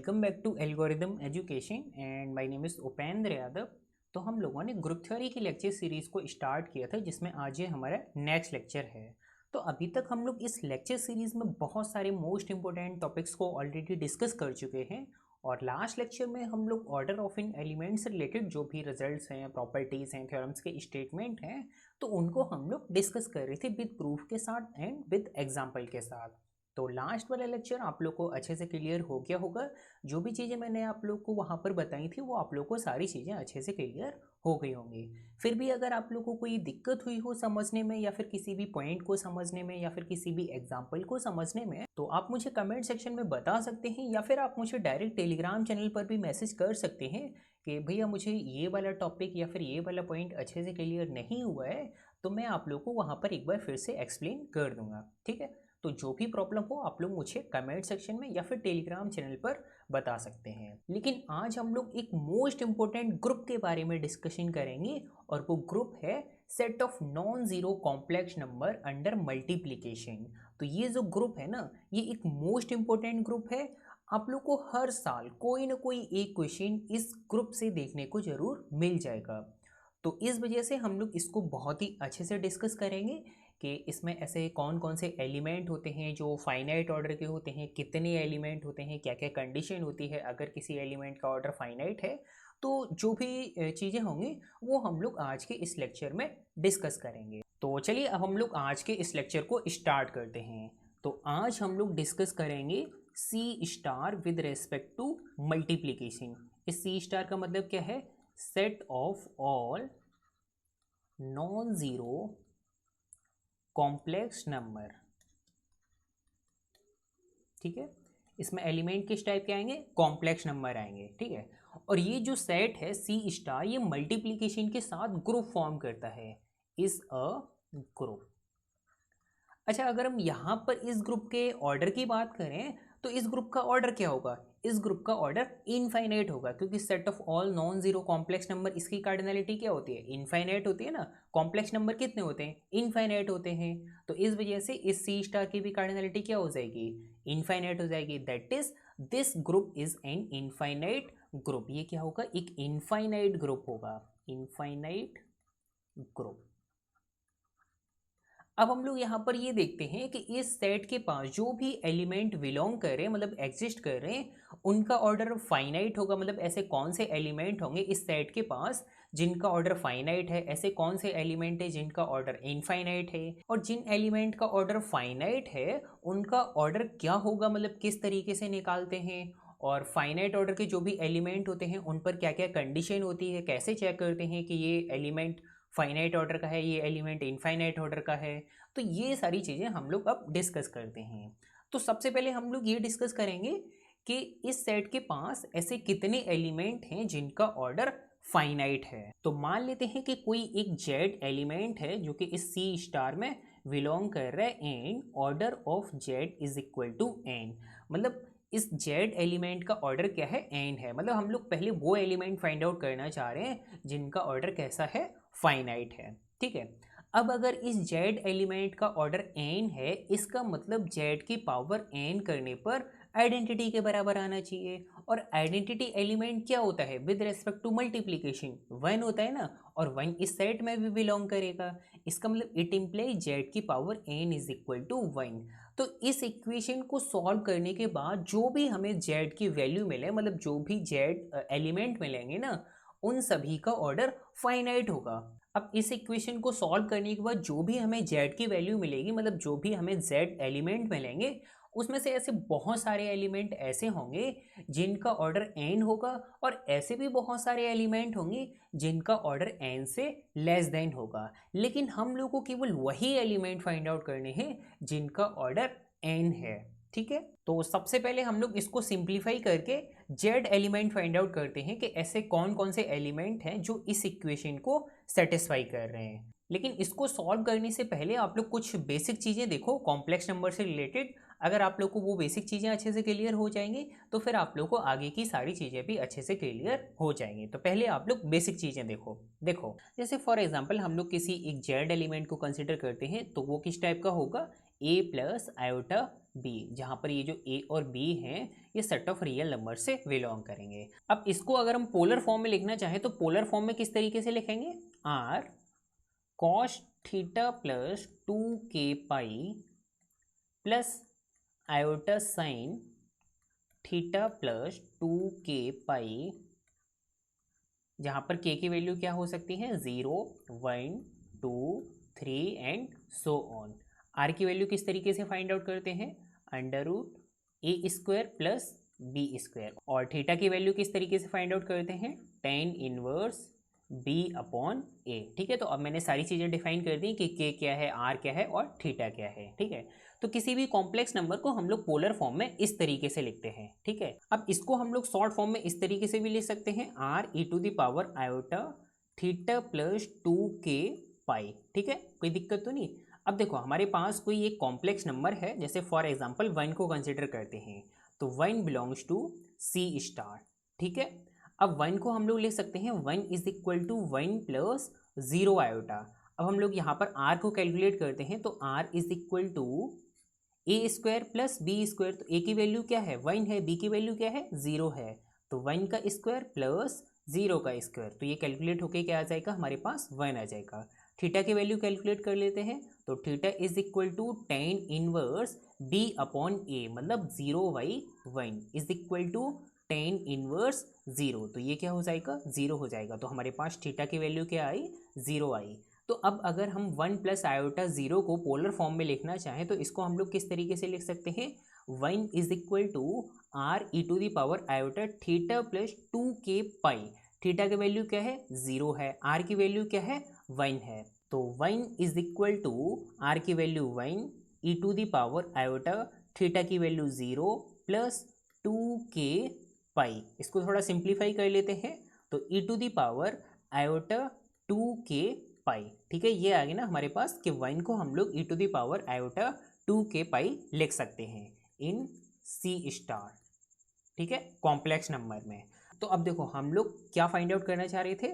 Welcome back to algorithm education and my name is Upendra Yadav. तो हम लोगों ने ग्रुप थ्योरी की लेक्चर सीरीज़ को स्टार्ट किया था, जिसमें आज ये हमारा नेक्स्ट लेक्चर है। तो अभी तक हम लोग इस लेक्चर सीरीज़ में बहुत सारे मोस्ट इंपॉर्टेंट टॉपिक्स को ऑलरेडी डिस्कस कर चुके हैं। और लास्ट लेक्चर में हम लोग ऑर्डर ऑफ इन एलिमेंट से रिलेटेड जो भी रिजल्ट्स हैं, प्रॉपर्टीज़ हैं, थ्योरम्स के स्टेटमेंट हैं, तो उनको हम लोग डिस्कस कर रहे थे विद प्रूफ के साथ एंड विद एग्जाम्पल के साथ। तो लास्ट वाला लेक्चर आप लोग को अच्छे से क्लियर हो गया होगा। जो भी चीज़ें मैंने आप लोग को वहाँ पर बताई थी वो आप लोग को सारी चीज़ें अच्छे से क्लियर हो गई होंगी। फिर भी अगर आप लोग को कोई दिक्कत हुई हो समझने में, या फिर किसी भी पॉइंट को समझने में, या फिर किसी भी एग्जाम्पल को समझने में, तो आप मुझे कमेंट सेक्शन में बता सकते हैं, या फिर आप मुझे डायरेक्ट टेलीग्राम चैनल पर भी मैसेज कर सकते हैं कि भैया मुझे ये वाला टॉपिक या फिर ये वाला पॉइंट अच्छे से क्लियर नहीं हुआ है, तो मैं आप लोग को वहाँ पर एक बार फिर से एक्सप्लेन कर दूंगा। ठीक है, तो जो भी प्रॉब्लम हो आप लोग मुझे कमेंट सेक्शन में या फिर टेलीग्राम चैनल पर बता सकते हैं। लेकिन आज हम लोग एक मोस्ट इंपॉर्टेंट ग्रुप के बारे में डिस्कशन करेंगे, और वो ग्रुप है set of non zero complex number under multiplication. तो ये जो ग्रुप है ना, ये एक मोस्ट इंपॉर्टेंट ग्रुप है। आप लोग को हर साल कोई ना कोई एक क्वेश्चन इस ग्रुप से देखने को जरूर मिल जाएगा। तो इस वजह से हम लोग इसको बहुत ही अच्छे से डिस्कस करेंगे कि इसमें ऐसे कौन कौन से एलिमेंट होते हैं जो फाइनाइट ऑर्डर के होते हैं, कितने एलिमेंट होते हैं, क्या क्या कंडीशन होती है अगर किसी एलिमेंट का ऑर्डर फाइनाइट है। तो जो भी चीज़ें होंगी वो हम लोग आज के इस लेक्चर में डिस्कस करेंगे। तो चलिए अब हम लोग आज के इस लेक्चर को स्टार्ट करते हैं। तो आज हम लोग डिस्कस करेंगे C star with respect to multiplication. इस सी स्टार का मतलब क्या है? Set of all non zero complex number. ठीक है, इसमें एलिमेंट किस टाइप के आएंगे? कॉम्प्लेक्स नंबर आएंगे। ठीक है, और ये जो सेट है सी स्टार, ये मल्टीप्लिकेशन के साथ ग्रुप फॉर्म करता है, इज अ ग्रुप। अच्छा, अगर हम यहाँ पर इस ग्रुप के ऑर्डर की बात करें तो इस ग्रुप का ऑर्डर क्या होगा? इस ग्रुप का ऑर्डर इनफाइनाइट होगा, क्योंकि set of all non zero complex number, इसकी कार्डिनलिटी क्या होती है? इनफाइनाइट होती है ना। कॉम्प्लेक्स नंबर कितने होते हैं? इनफाइनाइट होते हैं। तो इस वजह से इस सी स्टार की भी कार्डिनलिटी क्या हो जाएगी? इनफाइनाइट हो जाएगी। That is this group is an infinite group. ये क्या होगा? एक इनफाइनाइट ग्रुप होगा, इनफाइनाइट ग्रुप। अब हम लोग यहाँ पर ये देखते हैं कि इस सेट के पास जो भी एलिमेंट बिलोंग कर रहे हैं, मतलब एग्जिस्ट कर रहे हैं, उनका ऑर्डर फाइनाइट होगा। मतलब ऐसे कौन से एलिमेंट होंगे इस सेट के पास जिनका ऑर्डर फाइनाइट है, ऐसे कौन से एलिमेंट है जिनका ऑर्डर इनफाइनाइट है, और जिन एलिमेंट का ऑर्डर फाइनाइट है उनका ऑर्डर क्या होगा, मतलब किस तरीके से निकालते हैं, और फाइनाइट ऑर्डर के जो भी एलिमेंट होते हैं उन पर क्या क्या कंडीशन होती है, कैसे चेक करते हैं कि ये एलिमेंट फाइनाइट ऑर्डर का है, ये एलिमेंट इनफाइनाइट ऑर्डर का है। तो ये सारी चीज़ें हम लोग अब डिस्कस करते हैं। तो सबसे पहले हम लोग ये डिस्कस करेंगे कि इस सेट के पास ऐसे कितने एलिमेंट हैं जिनका ऑर्डर फाइनाइट है। तो मान लेते हैं कि कोई एक जेड एलिमेंट है जो कि इस सी स्टार में बिलोंग कर रहा है, and order of z is equal to N. मतलब इस जेड एलिमेंट का ऑर्डर क्या है? एन है। मतलब हम लोग पहले वो एलिमेंट फाइंड आउट करना चाह रहे हैं जिनका ऑर्डर कैसा है? फाइनाइट है। ठीक है, अब अगर इस जेड एलिमेंट का ऑर्डर एन है, इसका मतलब जेड की पावर एन करने पर आइडेंटिटी के बराबर आना चाहिए। और आइडेंटिटी एलिमेंट क्या होता है with respect to multiplication? One होता है ना, और वन इस सेट में भी बिलोंग करेगा। इसका मतलब इट इम्प्लाई जेड की power n is equal to one. तो इस इक्वेशन को सॉल्व करने के बाद जो भी हमें जेड की वैल्यू मिले, मतलब जो भी जेड एलिमेंट मिलेंगे ना, उन सभी का ऑर्डर फाइनाइट होगा। अब इस इक्वेशन को सॉल्व करने के बाद जो भी हमें z की वैल्यू मिलेगी, मतलब जो भी हमें z एलिमेंट मिलेंगे, उसमें से ऐसे बहुत सारे एलिमेंट ऐसे होंगे जिनका ऑर्डर n होगा, और ऐसे भी बहुत सारे एलिमेंट होंगे जिनका ऑर्डर n से लेस देन होगा। लेकिन हम लोग को केवल वही एलिमेंट फाइंड आउट करने हैं जिनका ऑर्डर n है। ठीक है, तो सबसे पहले हम लोग इसको सिंप्लीफाई करके जेड एलिमेंट फाइंड आउट करते हैं कि ऐसे कौन कौन से एलिमेंट हैं जो इस इक्वेशन को सेटिस्फाई कर रहे हैं। लेकिन इसको सॉल्व करने से पहले आप लोग कुछ बेसिक चीज़ें देखो कॉम्प्लेक्स नंबर से रिलेटेड। अगर आप लोग को वो बेसिक चीज़ें अच्छे से क्लियर हो जाएंगी तो फिर आप लोग को आगे की सारी चीज़ें भी अच्छे से क्लियर हो जाएंगी। तो पहले आप लोग बेसिक चीज़ें देखो जैसे फॉर एग्जाम्पल हम लोग किसी एक जेड एलिमेंट को कंसिडर करते हैं, तो वो किस टाइप का होगा? ए प्लस आयोटा बी, जहाँ पर ये जो ए और बी हैं ये सेट ऑफ रियल नंबर से बिलोंग करेंगे। अब इसको अगर हम पोलर फॉर्म में लिखना चाहें तो पोलर फॉर्म में किस तरीके से लिखेंगे, r cos theta plus 2k pi plus iota sine theta plus 2k pi, जहाँ पर k की वैल्यू क्या हो सकती है, 0, 1, 2, 3 एंड सो ऑन। r की वैल्यू किस तरीके से फाइंड आउट करते हैं, अंडर रूट ए स्क्वायर प्लस बी स्क्वायर, और थीटा की वैल्यू किस तरीके से फाइंड आउट करते हैं, tan inverse b upon a। ठीक है, तो अब मैंने सारी चीज़ें डिफाइन कर दी कि k क्या है, r क्या है और थीटा क्या है। ठीक है, तो किसी भी कॉम्प्लेक्स नंबर को हम लोग पोलर फॉर्म में इस तरीके से लिखते हैं। ठीक है, अब इसको हम लोग शॉर्ट फॉर्म में इस तरीके से भी लिख सकते हैं, r e to the power iota theta plus 2k pi. ठीक है, कोई दिक्कत तो नहीं। अब देखो हमारे पास कोई एक कॉम्प्लेक्स नंबर है, जैसे फॉर एग्जांपल 1 को कंसिडर करते हैं, तो 1 बिलोंग्स टू सी स्टार। ठीक है, अब 1 को हम लोग लिख सकते हैं 1 is equal to 1 plus 0 iota. अब हम लोग यहाँ पर r को कैलकुलेट करते हैं, तो r is equal to a square plus b square. तो ए की वैल्यू क्या है, 1 है, बी की वैल्यू क्या है, 0 है, तो 1 का स्क्वायर प्लस 0 का स्क्वायर, तो ये कैलकुलेट होके क्या आ जाएगा, हमारे पास 1 आ जाएगा। थीटा की वैल्यू कैलकुलेट कर लेते हैं, तो theta is equal to tan inverse b upon a, मतलब 0/1 is equal to tan inverse 0, तो ये क्या हो जाएगा, 0 हो जाएगा। तो हमारे पास थीटा की वैल्यू क्या आई, 0 आई। तो अब अगर हम 1 प्लस आयोटा 0 को पोलर फॉर्म में लिखना चाहें तो इसको हम लोग किस तरीके से लिख सकते हैं, 1 is equal to r e to the power iota theta plus 2k pi. थीटा की वैल्यू क्या है, 0 है, आर की वैल्यू क्या है, 1 है, तो 1 इज इक्वल टू आर की value 1 e to the power iota theta की वैल्यू 0 प्लस 2k पाई। इसको थोड़ा सिंप्लीफाई कर लेते हैं, तो e to the power iota 2k pi. ठीक है, ये आ गया ना हमारे पास कि 1 को हम लोग e to the power iota 2k pi लिख सकते हैं इन सी स्टार। ठीक है, कॉम्प्लेक्स नंबर में। तो अब देखो हम लोग क्या फाइंड आउट करना चाह रहे थे,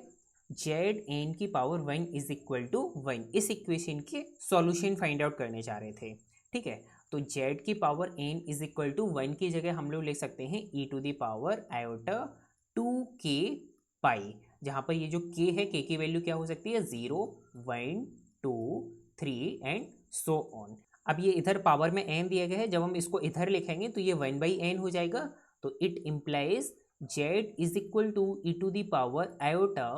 जेड एन की पावर 1 इज इक्वल टू 1, इस इक्वेशन के सॉल्यूशन फाइंड आउट करने चाह रहे थे। ठीक है, तो जेड की power n is equal to 1 की जगह हम लोग लिख सकते हैं e to the power iota 2k pi, जहाँ पर ये जो k है, k की वैल्यू क्या हो सकती है, 0, 1, 2, 3 एंड सो ऑन। अब ये इधर पावर में n दिया गया है, जब हम इसको इधर लिखेंगे तो ये 1/n हो जाएगा, तो it implies z is equal to e to the power iota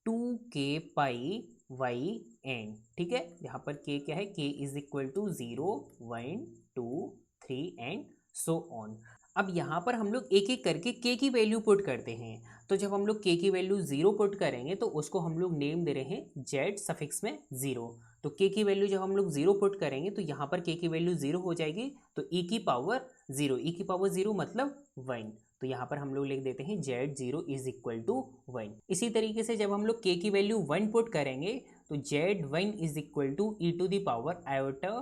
2k pi Y n. ठीक है, यहाँ पर k क्या है, k is equal to 0, 1, 2, 3 and so on. अब यहाँ पर हम लोग एक एक करके k की वैल्यू पुट करते हैं, तो जब हम लोग k की वैल्यू 0 पुट करेंगे तो उसको हम लोग नेम दे रहे हैं z सफिक्स में 0। तो k की वैल्यू जब हम लोग 0 पुट करेंगे तो यहाँ पर k की वैल्यू 0 हो जाएगी, तो e की पावर 0, e की पावर 0 मतलब 1, तो यहाँ पर हम लोग लिख देते हैं z0 इज इक्वल टू 1। इसी तरीके से जब हम लोग k की वैल्यू 1 पुट करेंगे तो z1 is equal to e to the power iota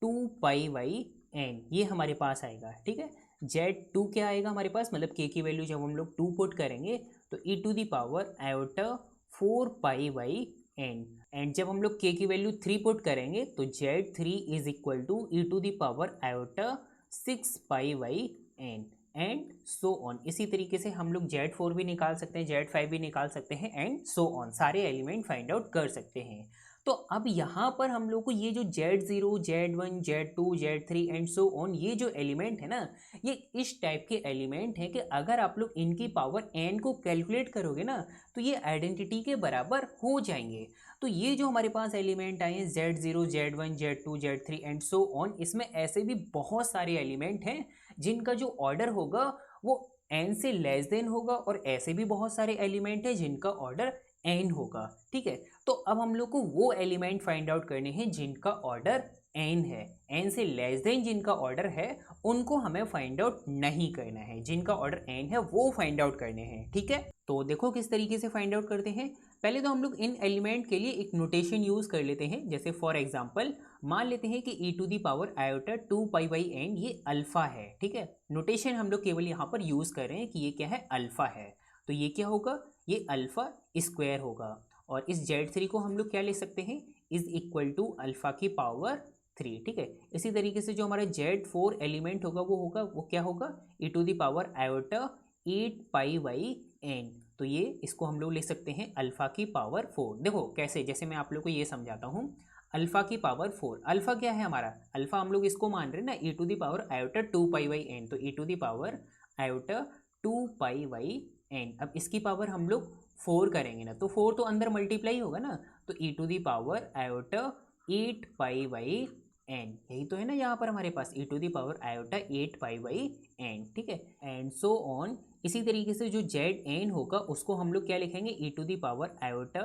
2 pi by n, ये हमारे पास आएगा। ठीक है, z2 क्या आएगा हमारे पास, मतलब k की वैल्यू जब हम लोग 2 पुट करेंगे तो e to the power iota 4 pi by n, and जब हम लोग k की वैल्यू 3 पुट करेंगे तो z3 is equal to e to the power iota 6 pi by n and so on. इसी तरीके से हम लोग z4 भी निकाल सकते हैं, z5 भी निकाल सकते हैं एंड सो ऑन, सारे एलिमेंट फाइंड आउट कर सकते हैं। तो अब यहाँ पर हम लोग को ये जो z0, z1, z2, z3 and so on, ये जो एलिमेंट है ना, ये इस टाइप के एलिमेंट हैं कि अगर आप लोग इनकी पावर n को कैलकुलेट करोगे ना तो ये आइडेंटिटी के बराबर हो जाएंगे। तो ये जो हमारे पास एलिमेंट आए हैं z0, z1, z2, z3 and so on, इसमें ऐसे भी बहुत सारे एलिमेंट हैं जिनका जो ऑर्डर होगा वो n से लेस देन होगा, और ऐसे भी बहुत सारे एलिमेंट हैं जिनका ऑर्डर n होगा। ठीक है, तो अब हम लोग को वो एलिमेंट फाइंड आउट करने हैं जिनका ऑर्डर n है, n से लेस देन जिनका ऑर्डर है उनको हमें फाइंड आउट नहीं करना है, जिनका ऑर्डर n है वो फाइंड आउट करने हैं। ठीक है, तो देखो किस तरीके से फाइंड आउट करते हैं। पहले तो हम लोग इन एलिमेंट के लिए एक नोटेशन यूज कर लेते हैं, जैसे फॉर एग्जांपल मान लेते हैं कि e to the power iota 2 pi by n ये अल्फा है। ठीक है, नोटेशन हम लोग केवल यहाँ पर यूज कर रहे हैं कि ये क्या है, अल्फा है, तो ये क्या होगा, ये अल्फा स्क्वायर होगा, और इस z3 को हम लोग क्या ले सकते हैं, इज इक्वल टू अल्फा की पावर 3, ठीक है। इसी तरीके से जो हमारा Z4 एलिमेंट होगा वो क्या होगा, e to the power iota 8 pi by n। तो ये इसको हम लोग लिख सकते हैं अल्फा की पावर 4। देखो कैसे, जैसे मैं आप लोग को ये समझाता हूँ। अल्फा की पावर 4, अल्फा क्या है हमारा, अल्फा हम लोग इसको मान रहे हैं ना e to the power iota 2 pi by n, तो e to the power iota 2 pi by n। अब इसकी पावर हम लोग 4 करेंगे ना, तो 4 तो अंदर मल्टीप्लाई होगा ना, तो e to the power iota 8 pi by n, यही तो है ना यहाँ पर हमारे पास e to the power iota 8 pi by n, ठीक है। And so on. इसी तरीके से जो Zn होगा उसको हम लोग क्या लिखेंगे, e to the power iota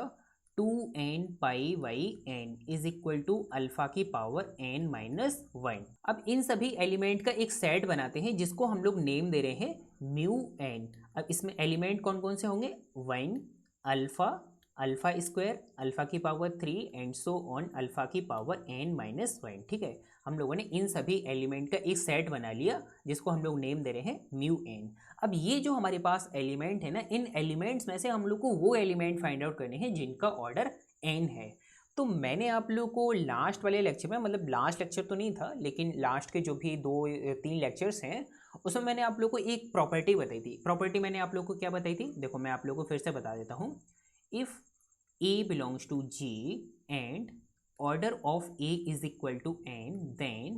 2n pi by n is equal to alpha की पावर n माइनस 1। अब इन सभी एलिमेंट का एक सेट बनाते हैं जिसको हम लोग नेम दे रहे हैं म्यू n। अब इसमें एलिमेंट कौन कौन से होंगे, 1 अल्फा, अल्फा स्क्वायर, अल्फा की power 3 and so on alpha की पावर n माइनस 1, ठीक है। हम लोगों ने इन सभी एलिमेंट का एक सेट बना लिया जिसको हम लोग नेम दे रहे हैं म्यू n। अब ये जो हमारे पास एलिमेंट है ना, इन एलिमेंट्स में से हम लोग को वो एलिमेंट फाइंड आउट करने हैं जिनका ऑर्डर n है। तो मैंने आप लोग को लास्ट वाले लेक्चर में, मतलब लास्ट लेक्चर तो नहीं था लेकिन लास्ट के जो भी 2-3 लेक्चर्स हैं उसमें मैंने आप लोग को एक प्रॉपर्टी बताई थी। प्रॉपर्टी मैंने आप लोग को क्या बताई थी, देखो मैं आप लोग को फिर से बता देता हूँ। If A belongs to G and order of A is equal to n, then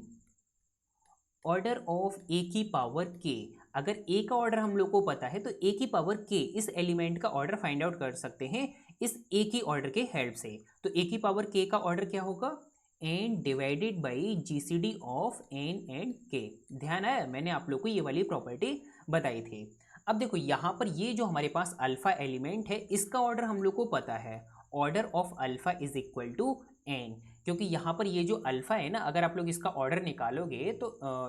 order of A की पावर k, अगर A का ऑर्डर हम लोग को पता है तो A की पावर k इस एलिमेंट का ऑर्डर फाइंड आउट कर सकते हैं इस A की ऑर्डर के हेल्प से। तो A की पावर k का ऑर्डर क्या होगा, n divided by GCD of n and k। ध्यान आया, मैंने आप लोग को ये वाली प्रॉपर्टी बताई थी। अब देखो यहाँ पर ये जो हमारे पास अल्फा एलिमेंट है इसका ऑर्डर हम लोग को पता है, order of alpha is equal to n, क्योंकि यहाँ पर ये जो अल्फा है ना, अगर आप लोग इसका ऑर्डर निकालोगे तो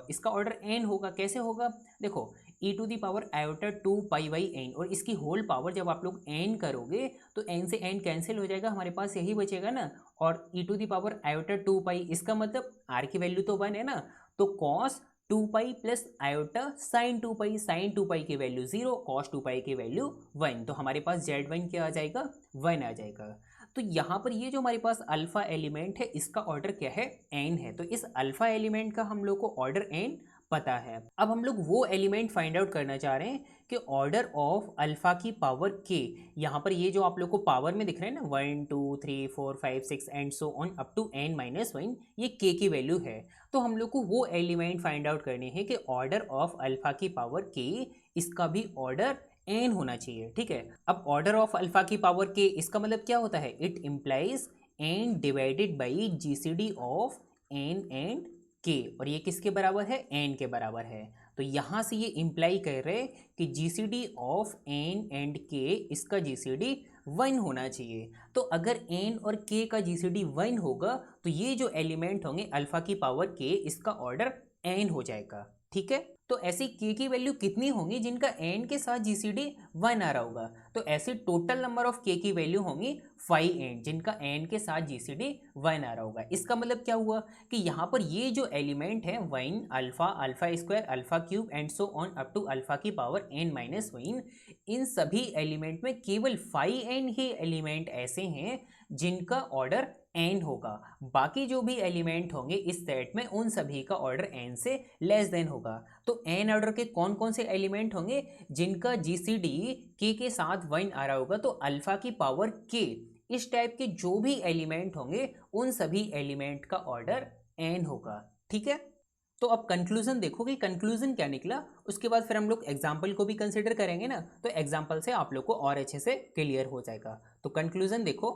इसका ऑर्डर n होगा। कैसे होगा, देखो e to the power iota 2 pi by n और इसकी होल पावर जब आप लोग n करोगे तो n से n कैंसिल हो जाएगा, हमारे पास यही बचेगा ना। और e to the power iota 2 pi, इसका मतलब r की वैल्यू तो 1 है ना, तो कॉस 2 पाई प्लस आयोटा साइन 2 पाई, साइन 2 पाई की वैल्यू 0, कॉस 2 पाई की वैल्यू 1, तो हमारे पास Z1 क्या आ जाएगा, 1 आ जाएगा। तो यहाँ पर ये जो हमारे पास अल्फा एलिमेंट है इसका ऑर्डर क्या है, n है। तो इस अल्फा एलिमेंट का हम लोग को ऑर्डर n पता है। अब हम लोग वो एलिमेंट फाइंड आउट करना चाह रहे हैं कि ऑर्डर ऑफ अल्फा की पावर k, यहाँ पर ये जो आप लोग को पावर में दिख रहे हैं ना 1 2 3 4 5 6 and so on up to n minus 1, ये k की वैल्यू है। तो हम लोग को वो एलिमेंट फाइंड आउट करने हैं कि ऑर्डर ऑफ अल्फा की पावर k, इसका भी ऑर्डर n होना चाहिए, ठीक है। अब ऑर्डर ऑफ अल्फा की पावर k इसका मतलब क्या होता है, it implies n divided by GCD of n and k, और ये किसके बराबर है, n के बराबर है। तो यहाँ से ये इम्प्लाई कर रहे हैं कि GCD of n and k, इसका GCD 1 होना चाहिए। तो अगर n और k का GCD 1 होगा तो ये जो एलिमेंट होंगे अल्फा की पावर k, इसका ऑर्डर n हो जाएगा, ठीक है। तो ऐसी k की वैल्यू कितनी होंगी जिनका n के साथ GCD 1 आ रहा होगा, तो ऐसे टोटल नंबर ऑफ k की वैल्यू होंगी 5n जिनका n के साथ GCD 1 आ रहा होगा। इसका मतलब क्या हुआ कि यहाँ पर ये जो एलिमेंट है 1 alpha, alpha square, alpha cube and so on up to alpha की पावर n माइनस 1, इन सभी एलिमेंट में केवल 5n ही एलिमेंट ऐसे हैं जिनका ऑर्डर n होगा। बाकी जो भी एलिमेंट होंगे इस सेट में उन सभी का ऑर्डर n से लेस देन होगा। तो n ऑर्डर के कौन कौन से एलिमेंट होंगे जिनका GCD k के साथ 1 आ रहा होगा, तो अल्फा की पावर k, इस टाइप के जो भी एलिमेंट होंगे उन सभी एलिमेंट का ऑर्डर n होगा, ठीक है। तो अब कंक्लूजन देखो कि कंक्लूजन क्या निकला, उसके बाद फिर हम लोग एग्जाम्पल को भी कंसिडर करेंगे ना, तो एग्जाम्पल से आप लोग को और अच्छे से क्लियर हो जाएगा। तो कंक्लूजन देखो,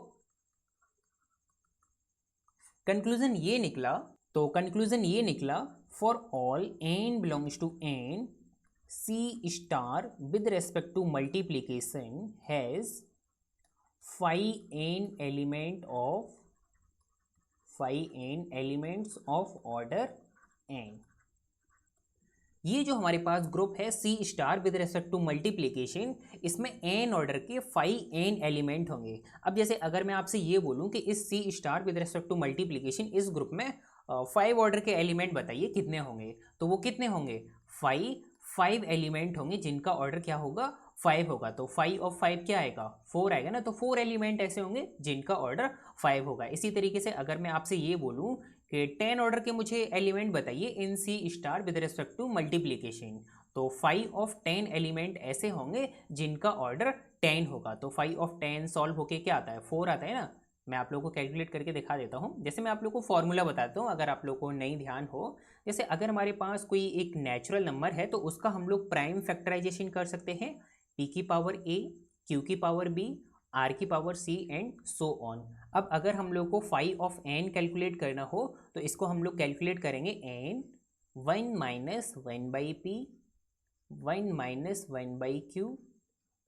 कंक्लूजन ये निकला, तो कंक्लूजन ये निकला for all n belongs to n, C star with respect to multiplication has 5n elements of order n। ये जो हमारे पास ग्रुप है C star with respect to multiplication, इसमें n ऑर्डर के 5n एलिमेंट होंगे। अब जैसे अगर मैं आपसे ये बोलूं कि इस C star with respect to multiplication इस ग्रुप में 5 ऑर्डर के एलिमेंट बताइए कितने होंगे, तो वो कितने होंगे, 5 एलिमेंट होंगे जिनका ऑर्डर क्या होगा, 5 होगा। तो 5 और 5 क्या आएगा, 4 आएगा ना, तो 4 एलिमेंट ऐसे होंगे जिनका ऑर्डर 5 होगा। इसी तरीके से अगर मैं आपसे ये बोलूँ कि 10 ऑर्डर के मुझे एलिमेंट बताइए in C star with respect to multiplication. तो 5 ऑफ 10 एलिमेंट ऐसे होंगे जिनका ऑर्डर 10 होगा। तो 5 ऑफ 10 सॉल्व होके क्या आता है, 4 आता है ना। मैं आप लोगों को कैलकुलेट करके दिखा देता हूँ। जैसे मैं आप लोगों को फॉर्मूला बताता हूँ, अगर आप लोगों को नहीं ध्यान हो। जैसे अगर हमारे पास कोई एक नेचुरल नंबर है तो उसका हम लोग प्राइम फैक्टराइजेशन कर सकते हैं, पी की पावर ए, क्यू की पावर बी, आर की power c and so on. अब अगर हम लोग को 5 ऑफ एन कैलकुलेट करना हो तो इसको हम लोग कैलकुलेट करेंगे n 1 minus 1 by p, 1 minus 1 by q,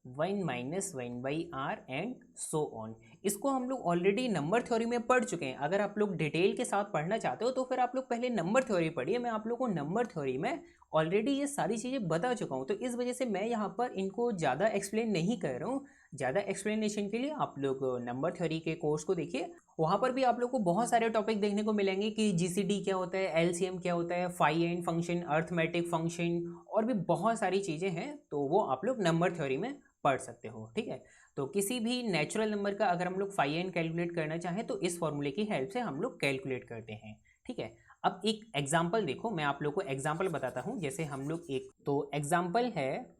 1 minus 1 by r and so on. इसको हम लोग ऑलरेडी नंबर थ्योरी में पढ़ चुके हैं। अगर आप लोग डिटेल के साथ पढ़ना चाहते हो तो फिर आप लोग पहले नंबर थ्योरी पढ़िए। मैं आप लोग को नंबर थ्योरी में ऑलरेडी ये सारी चीज़ें बता चुका हूँ, तो इस वजह से मैं यहाँ पर इनको ज़्यादा एक्सप्लेन नहीं कर रहा हूँ। ज़्यादा एक्सप्लेनेशन के लिए आप लोग नंबर थ्योरी के कोर्स को देखिए, वहाँ पर भी आप लोग को बहुत सारे टॉपिक देखने को मिलेंगे कि जीसीडी क्या होता है, एलसीएम क्या होता है, phi and function, arithmetic function और भी बहुत सारी चीज़ें हैं। तो वो आप लोग नंबर थ्योरी में पढ़ सकते हो, ठीक है। तो किसी भी नेचुरल नंबर का अगर हम लोग फाई एन कैलकुलेट करना चाहें तो इस फॉर्मूले की हेल्प से हम लोग कैलकुलेट करते हैं, ठीक है। अब एक एग्जाम्पल देखो, मैं आप लोग को एग्जाम्पल बताता हूं। जैसे हम लोग एक तो एग्जाम्पल है,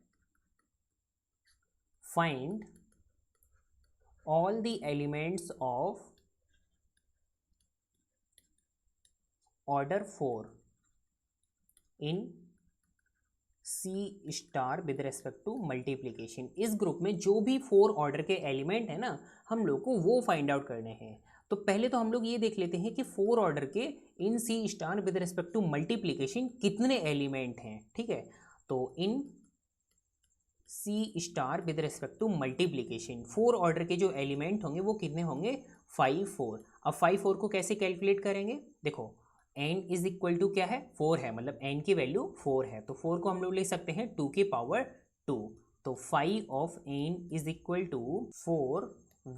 find all the elements of order 4 in C star with respect to multiplication. इस ग्रुप में जो भी 4 ऑर्डर के एलिमेंट है ना, हम लोग को वो फाइंड आउट करने हैं। तो पहले तो हम लोग ये देख लेते हैं कि 4 ऑर्डर के in C star with respect to multiplication कितने एलिमेंट हैं, ठीक है। तो in C star with respect to multiplication 4 order के जो एलिमेंट होंगे वो कितने होंगे, 5 4। अब 5 4 को कैसे कैलकुलेट करेंगे, देखो n इज इक्वल टू क्या है, 4 है, मतलब n की वैल्यू 4 है। तो 4 को हम लोग ले सकते हैं 2 की पावर 2। तो 5 of n is equal to 4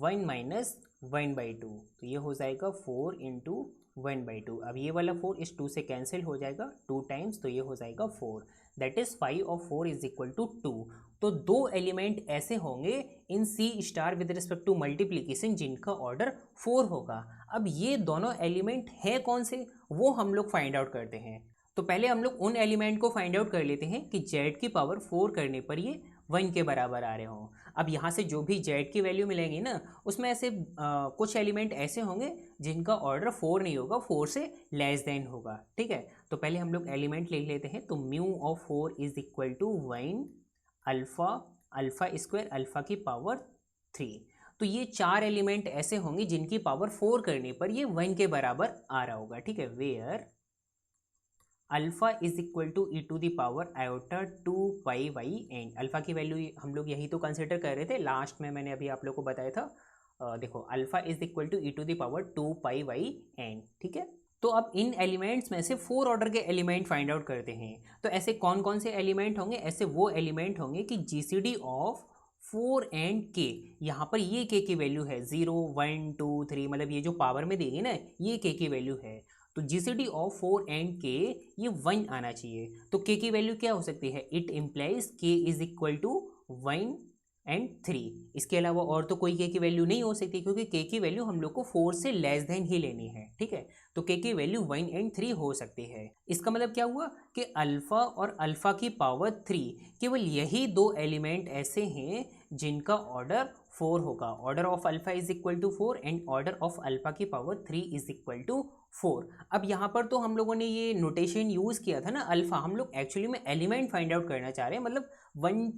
1 minus 1 by 2। तो ये हो जाएगा 4 इंटू 1 बाई 2। अब ये वाला 4 इस 2 से कैंसिल हो जाएगा 2 टाइम्स, तो ये हो जाएगा 4। That is 5 of 4 is equal to 2। तो दो एलिमेंट ऐसे होंगे in C star with respect to multiplication जिनका ऑर्डर 4 होगा। अब ये दोनों एलिमेंट हैं कौन से, वो हम लोग फाइंड आउट करते हैं। तो पहले हम लोग उन एलिमेंट को फाइंड आउट कर लेते हैं कि z की पावर 4 करने पर ये 1 के बराबर आ रहे हों। अब यहाँ से जो भी z की वैल्यू मिलेंगी ना, उसमें ऐसे कुछ एलिमेंट ऐसे होंगे जिनका ऑर्डर 4 नहीं होगा, 4 से लेस देन होगा, ठीक है। तो पहले हम लोग एलिमेंट लिख लेते हैं। तो mu of 4 is equal to 1 alpha, alpha square alpha की पावर 3। तो ये 4 एलिमेंट ऐसे होंगे जिनकी पावर 4 करने पर ये 1 के बराबर आ रहा होगा, ठीक है। Where alpha is equal to e to the power iota 2 pi Y n. Alpha की वैल्यू हम लोग यही तो कंसिडर कर रहे थे, लास्ट में मैंने अभी आप लोग को बताया था। देखो alpha is equal to e to the power 2 pi Y n, ठीक है। तो अब इन एलिमेंट्स में से 4 ऑर्डर के एलिमेंट फाइंड आउट करते हैं। तो ऐसे कौन कौन से एलिमेंट होंगे, ऐसे वो एलिमेंट होंगे कि जीसीडी ऑफ 4 एंड के, यहाँ पर ये के की वैल्यू है 0 1 2 3, मतलब ये जो पावर में देंगे ना, ये के की वैल्यू है। तो जीसीडी ऑफ 4 एंड के ये 1 आना चाहिए। तो के की वैल्यू क्या हो सकती है, इट इम्प्लाइज के इज इक्वल टू 1 एंड 3। इसके अलावा और तो कोई के की वैल्यू नहीं हो सकती, क्योंकि के की वैल्यू हम लोग को 4 से लेस देन ही लेनी है, ठीक है। तो के की वैल्यू 1 एंड 3 हो सकती है। इसका मतलब क्या हुआ कि अल्फ़ा और अल्फ़ा की पावर 3, केवल यही दो एलिमेंट ऐसे हैं जिनका ऑर्डर 4 होगा। Order of alpha is equal to 4 and order of alpha की पावर 3 इज इक्वल टू 4। अब यहाँ पर तो हम लोगों ने ये नोटेशन यूज़ किया था ना, अल्फ़ा, हम लोग एक्चुअली में एलिमेंट फाइंड आउट करना चाह रहे हैं, मतलब 1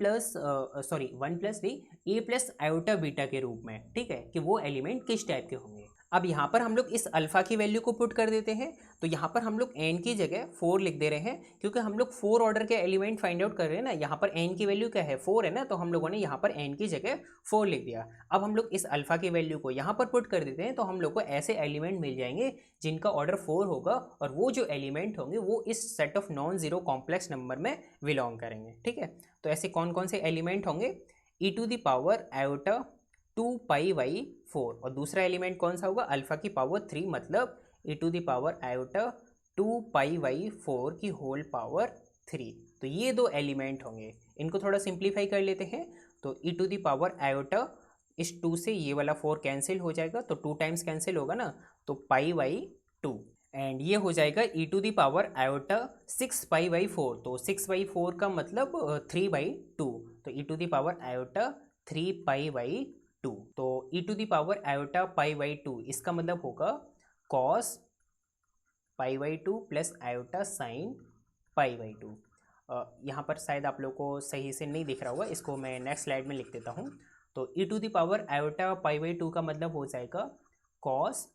प्लस नहीं, ए प्लस आयोटा बीटा के रूप में, ठीक है, कि वो एलिमेंट किस टाइप के होंगे। अब यहाँ पर हम लोग इस अल्फ़ा की वैल्यू को पुट कर देते हैं। तो यहाँ पर हम लोग n की जगह 4 लिख दे रहे हैं, क्योंकि हम लोग 4 ऑर्डर के एलिमेंट फाइंड आउट कर रहे हैं ना। यहाँ पर n की वैल्यू क्या है, 4 है ना, तो हम लोगों ने यहाँ पर n की जगह 4 लिख दिया। अब हम लोग इस अल्फ़ा की वैल्यू को यहाँ पर पुट कर देते हैं, तो हम लोग को ऐसे एलिमेंट मिल जाएंगे जिनका ऑर्डर 4 होगा, और वो जो एलिमेंट होंगे वो इस set of non zero complex number में बिलोंग करेंगे, ठीक है। तो ऐसे कौन कौन से एलिमेंट होंगे, e to the power iota 2 pi by 4, और दूसरा एलिमेंट कौन सा होगा, अल्फ़ा की पावर 3, मतलब e to the power iota 2 pi by 4 की होल पावर 3। तो ये दो एलिमेंट होंगे, इनको थोड़ा सिंप्लीफाई कर लेते हैं। तो e to the power iota, इस 2 से ये वाला 4 कैंसिल हो जाएगा, तो 2 टाइम्स कैंसिल होगा ना, तो पाई वाई 2 एंड ये हो जाएगा ई टू द पावर आयोटा 6 पाई/4। तो 6/4 का मतलब 3/2। तो e to the power iota 3 पाई/2। तो e to the power iota पाई/2 इसका मतलब होगा कॉस पाई/2 प्लस आयोटा साइन पाई/2। यहाँ पर शायद आप लोग को सही से नहीं दिख रहा होगा, इसको मैं नेक्स्ट स्लाइड में लिख देता हूँ। तो e to the power iota पाई/2 का मतलब हो जाएगा कॉस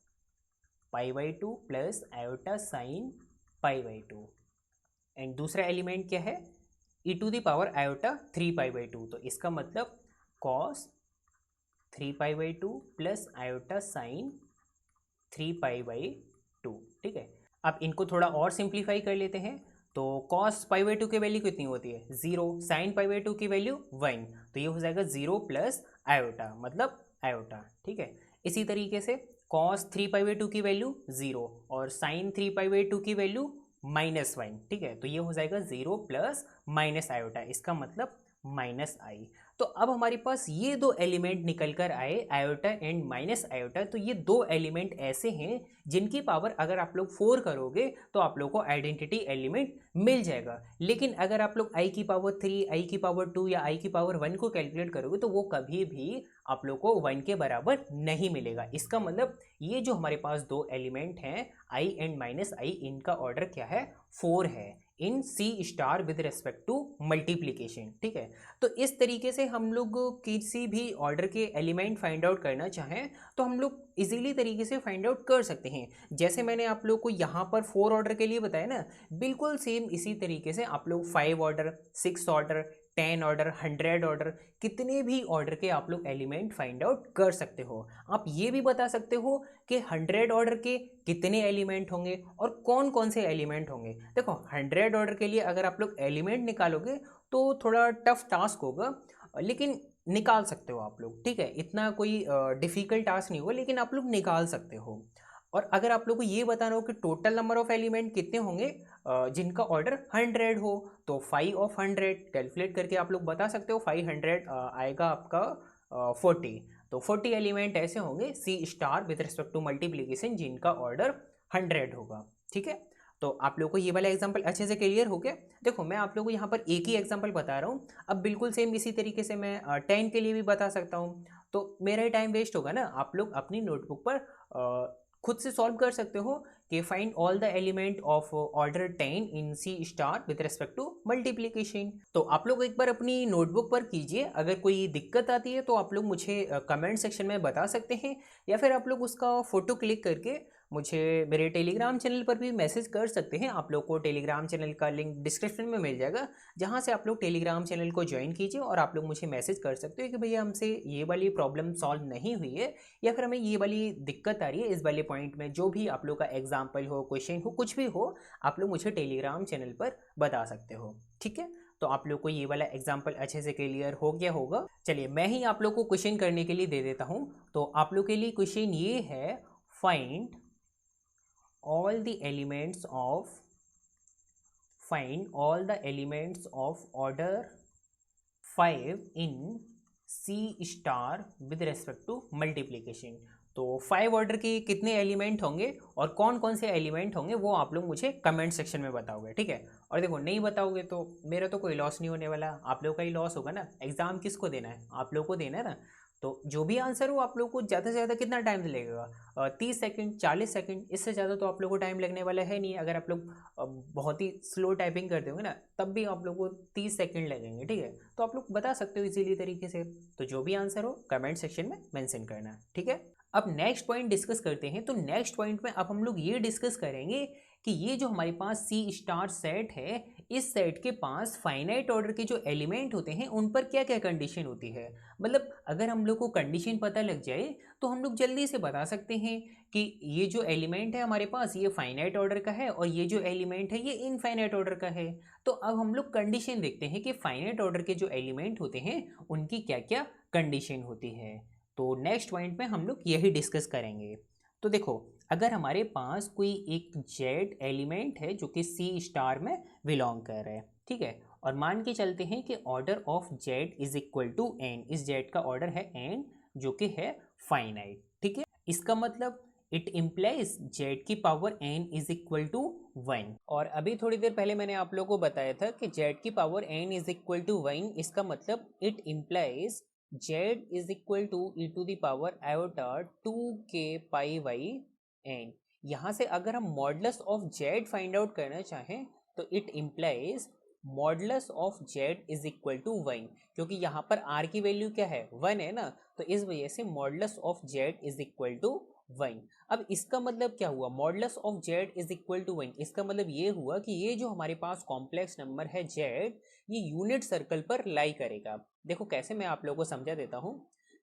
पाई/2 प्लस आयोटा साइन पाई/2। एंड दूसरा एलिमेंट क्या है, e to the power iota 3 पाई/2। तो इसका मतलब कॉस 3 पाई/2 प्लस आयोटा साइन 3 पाई/2। ठीक है, अब इनको थोड़ा और सिंप्लीफाई कर लेते हैं। तो कॉस पाई/2 की वैल्यू कितनी होती है, 0। साइन पाई/2 की वैल्यू 1। तो ये हो जाएगा 0 प्लस आयोटा मतलब आयोटा। ठीक है, इसी तरीके से कॉस 3 पाई/2 की वैल्यू 0 और साइन 3 पाई/2 की वैल्यू -1। ठीक है, तो ये हो जाएगा 0 प्लस माइनस आयोटा, इसका मतलब -i। तो अब हमारे पास ये दो एलिमेंट निकल कर आए, आयोटा एंड माइनस आयोटा। तो ये दो एलिमेंट ऐसे हैं जिनकी पावर अगर आप लोग 4 करोगे तो आप लोग को आइडेंटिटी एलिमेंट मिल जाएगा। लेकिन अगर आप लोग i की पावर 3, i की पावर 2 या i की पावर 1 को कैलकुलेट करोगे तो वो कभी भी आप लोग को 1 के बराबर नहीं मिलेगा। इसका मतलब ये जो हमारे पास दो एलिमेंट हैं i एंड -i, इनका ऑर्डर क्या है, 4 है in C star with respect to multiplication. ठीक है, तो इस तरीके से हम लोग किसी भी ऑर्डर के एलिमेंट फाइंड आउट करना चाहें तो हम लोग इजीली तरीके से फाइंड आउट कर सकते हैं। जैसे मैंने आप लोग को यहाँ पर 4 ऑर्डर के लिए बताया ना, बिल्कुल सेम इसी तरीके से आप लोग 5 ऑर्डर, 6 ऑर्डर, 10 ऑर्डर, 100 ऑर्डर, कितने भी ऑर्डर के आप लोग एलिमेंट फाइंड आउट कर सकते हो। आप ये भी बता सकते हो कि 100 ऑर्डर के कितने एलिमेंट होंगे और कौन कौन से एलिमेंट होंगे। देखो 100 ऑर्डर के लिए अगर आप लोग एलिमेंट निकालोगे तो थोड़ा टफ टास्क होगा, लेकिन निकाल सकते हो आप लोग। ठीक है, इतना कोई डिफ़िकल्ट टास्क नहीं होगा, लेकिन आप लोग निकाल सकते हो। और अगर आप लोग को ये बताना हो कि टोटल नंबर ऑफ एलिमेंट कितने होंगे जिनका ऑर्डर 100 हो, तो 5 ऑफ 100 कैलकुलेट करके आप लोग बता सकते हो। 500 आएगा आपका 40। तो 40 एलिमेंट ऐसे होंगे C star with respect to multiplication जिनका ऑर्डर 100 होगा। ठीक है, तो आप लोग को ये वाला एग्जांपल अच्छे से क्लियर हो गया। देखो मैं आप लोग को यहाँ पर एक ही एग्जांपल बता रहा हूँ, अब बिल्कुल सेम इसी तरीके से मैं 10 के लिए भी बता सकता हूँ। तो मेरा ही टाइम वेस्ट होगा ना, आप लोग अपनी नोटबुक पर खुद से सॉल्व कर सकते हो कि find all the element of order 10 in C star with respect to multiplication. तो आप लोग एक बार अपनी नोटबुक पर कीजिए, अगर कोई दिक्कत आती है तो आप लोग मुझे कमेंट सेक्शन में बता सकते हैं, या फिर आप लोग उसका फ़ोटो क्लिक करके मुझे मेरे टेलीग्राम चैनल पर भी मैसेज कर सकते हैं। आप लोग को टेलीग्राम चैनल का लिंक डिस्क्रिप्शन में मिल जाएगा, जहाँ से आप लोग टेलीग्राम चैनल को ज्वाइन कीजिए और आप लोग मुझे मैसेज कर सकते हो कि भैया हमसे ये वाली प्रॉब्लम सॉल्व नहीं हुई है, या फिर हमें ये वाली दिक्कत आ रही है इस वाले पॉइंट में। जो भी आप लोग का एग्जाम्पल हो, क्वेश्चन हो, कुछ भी हो, आप लोग मुझे टेलीग्राम चैनल पर बता सकते हो। ठीक है, तो आप लोग को ये वाला एग्जाम्पल अच्छे से क्लियर हो गया होगा। चलिए मैं ही आप लोग को क्वेश्चन करने के लिए दे देता हूँ। तो आप लोग के लिए क्वेश्चन ये है, find all the elements of order 5 in C star with respect to multiplication. तो 5 ऑर्डर के कितने एलिमेंट होंगे और कौन कौन से एलिमेंट होंगे वो आप लोग मुझे कमेंट सेक्शन में बताओगे। ठीक है, और देखो नहीं बताओगे तो मेरा तो कोई लॉस नहीं होने वाला, आप लोग का ही लॉस होगा ना। एग्जाम किसको देना है, आप लोग को देना है ना। तो जो भी आंसर हो आप लोग को ज़्यादा से ज़्यादा कितना टाइम लगेगा, 30 सेकंड, 40 सेकंड, इससे ज़्यादा तो आप लोग को टाइम लगने वाला है नहीं। अगर आप लोग बहुत ही स्लो टाइपिंग करते होंगे ना तब भी आप लोग को 30 सेकंड लगेंगे। ठीक है, तो आप लोग बता सकते हो इजीली तरीके से। तो जो भी आंसर हो कमेंट सेक्शन में मेंशन करना। ठीक है, अब नेक्स्ट पॉइंट डिस्कस करते हैं। तो नेक्स्ट पॉइंट में अब हम लोग ये डिस्कस करेंगे कि ये जो हमारे पास सी स्टार सेट है, इस सेट के पास फाइनाइट ऑर्डर के जो एलिमेंट होते हैं उन पर क्या क्या कंडीशन होती है। मतलब अगर हम लोग को कंडीशन पता लग जाए तो हम लोग जल्दी से बता सकते हैं कि ये जो एलिमेंट है हमारे पास ये फाइनाइट ऑर्डर का है और ये जो एलिमेंट है ये इनफाइनाइट ऑर्डर का है। तो अब हम लोग कंडीशन देखते हैं कि फाइनाइट ऑर्डर के जो एलिमेंट होते हैं उनकी क्या क्या कंडीशन होती है। तो नेक्स्ट पॉइंट में हम लोग यही डिस्कस करेंगे। तो देखो अगर हमारे पास कोई एक जेड एलिमेंट है जो कि सी स्टार में बिलोंग कर रहा है, ठीक है, और मान के चलते हैं कि order of z is equal to N, इस जेड का ऑर्डर है एन जो कि है फाइनाइट। ठीक है, इसका मतलब इट इम्प्लाइज z की power n is equal to 1। और अभी थोड़ी देर पहले मैंने आप लोगों को बताया था कि z की power n is equal to 1, इसका मतलब it implies z is equal to e to the power iota 2k pi by n। यहाँ से अगर हम modulus of z find out करना चाहें तो it implies modulus of z is equal to 1, क्योंकि यहाँ पर r की वैल्यू क्या है 1 है ना, तो इस वजह से modulus of z is equal to 1। अब इसका मतलब क्या हुआ, modulus of z is equal to 1, इसका मतलब ये हुआ कि ये जो हमारे पास कॉम्प्लेक्स नंबर है z, ये यूनिट सर्कल पर लाई करेगा। देखो कैसे, मैं आप लोगों को समझा देता हूँ।